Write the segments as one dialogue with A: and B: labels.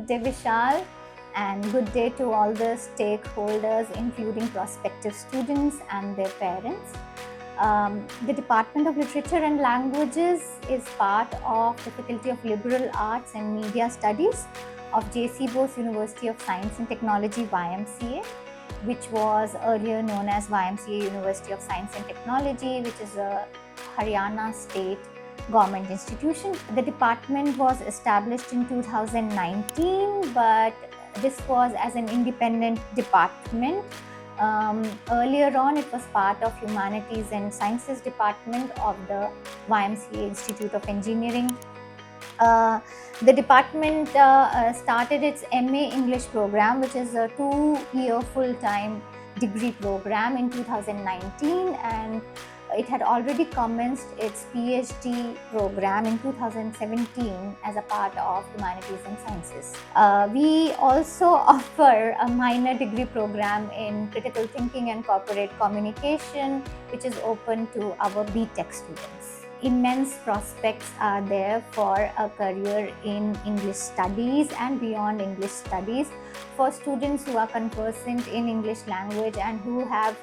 A: Good day, Vishal, and good day to all the stakeholders, including prospective students and their parents. The Department of Literature and Languages is part of the Faculty of Liberal Arts and Media Studies of J.C. Bose University of Science and Technology, YMCA, which was earlier known as YMCA University of Science and Technology, which is a Haryana state government institution. The department was established in 2019, but this was as an independent department. Earlier on, it was part of Humanities and Sciences Department of the YMCA Institute of Engineering. The department started its MA English program, which is a 2-year full-time degree program in 2019, and it had already commenced its PhD program in 2017 as a part of Humanities and Sciences. We also offer a minor degree program in Critical Thinking and Corporate Communication, which is open to our BTech students. Immense prospects are there for a career in English studies and beyond English studies for students who are conversant in English language and who have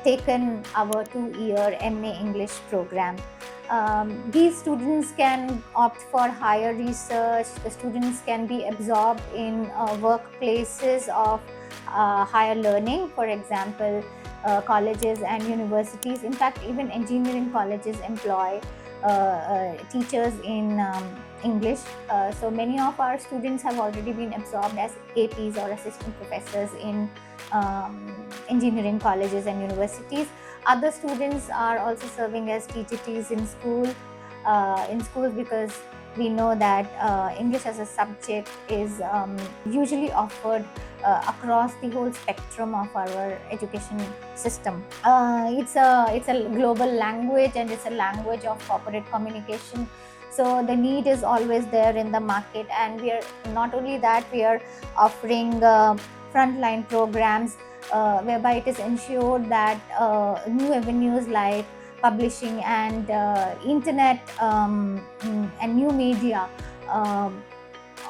A: taken our 2-year MA English program. These students can opt for higher research. The students can be absorbed in workplaces of higher learning, for example, colleges and universities. In fact, even engineering colleges employ teachers in English. So many of our students have already been absorbed as APs or assistant professors in engineering colleges and universities. Other students are also serving as TGTs in schools because we know that English as a subject is usually offered across the whole spectrum of our education system. It's a global language, and it's a language of corporate communication. So the need is always there in the market, and we are not only that, we are offering frontline programs whereby it is ensured that new avenues like publishing and internet and new media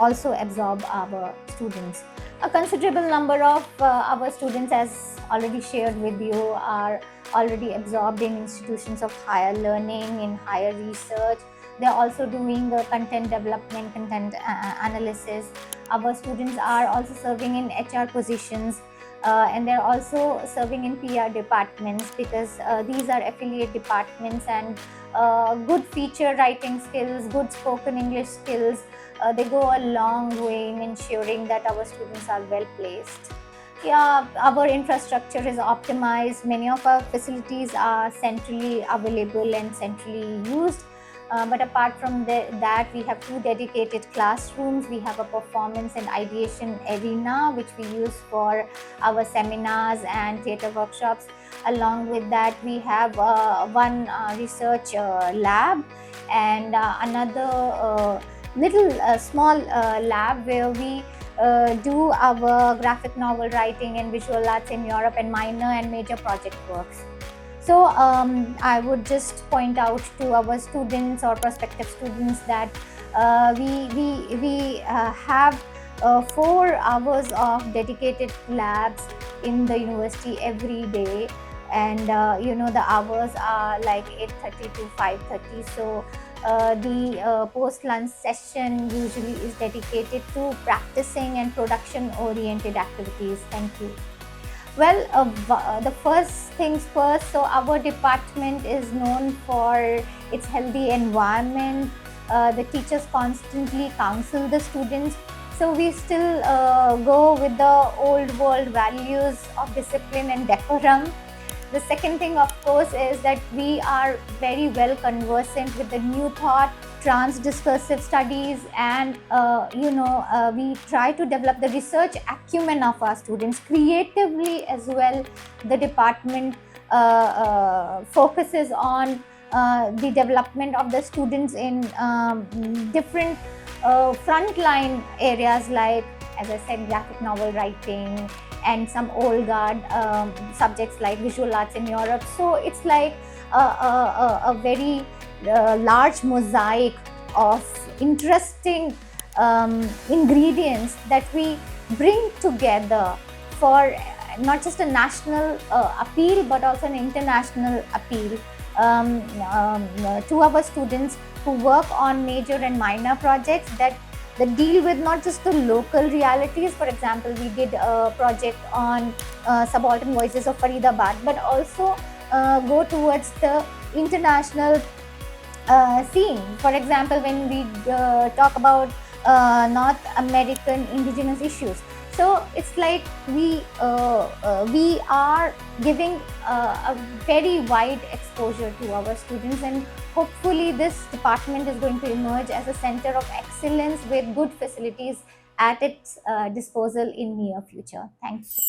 A: also absorb our students. A considerable number of our students, as already shared with you, are already absorbed in institutions of higher learning, in higher research. They're also doing content development, content analysis. Our students are also serving in HR positions, and they're also serving in PR departments, because these are affiliate departments, and good feature writing skills, good spoken English skills, they go a long way in ensuring that our students are well placed. Yeah, our infrastructure is optimized. Many of our facilities are centrally available and centrally used. But apart from that, we have 2 dedicated classrooms. We have a performance and ideation arena, which we use for our seminars and theatre workshops. Along with that, we have one research lab and another small lab where we do our graphic novel writing and visual arts in Europe and minor and major project works. So I would just point out to our students or prospective students that we have 4 hours of dedicated labs in the university every day, and the hours are like 8:30 to 5:30. So the post-lunch session usually is dedicated to practicing and production-oriented activities. Thank you. Well, the first things first, so our department is known for its healthy environment. The teachers constantly counsel the students. So we still go with the old world values of discipline and decorum. The second thing, of course, is that we are very well conversant with the new thought, transdiscursive studies, and we try to develop the research acumen of our students creatively as well. The department focuses on the development of the students in different frontline areas, like, as I said, graphic novel writing and some old guard subjects like visual arts in Europe. So it's like a very large mosaic of interesting ingredients that we bring together for not just a national appeal but also an international appeal to our students who work on major and minor projects that deal with not just the local realities. For example, we did a project on Subaltern Voices of Faridabad, but also go towards the international scene. For example, when we talk about North American indigenous issues. So it's like we are giving a very wide exposure to our students, and hopefully this department is going to emerge as a center of excellence with good facilities at its disposal in near future. Thank you.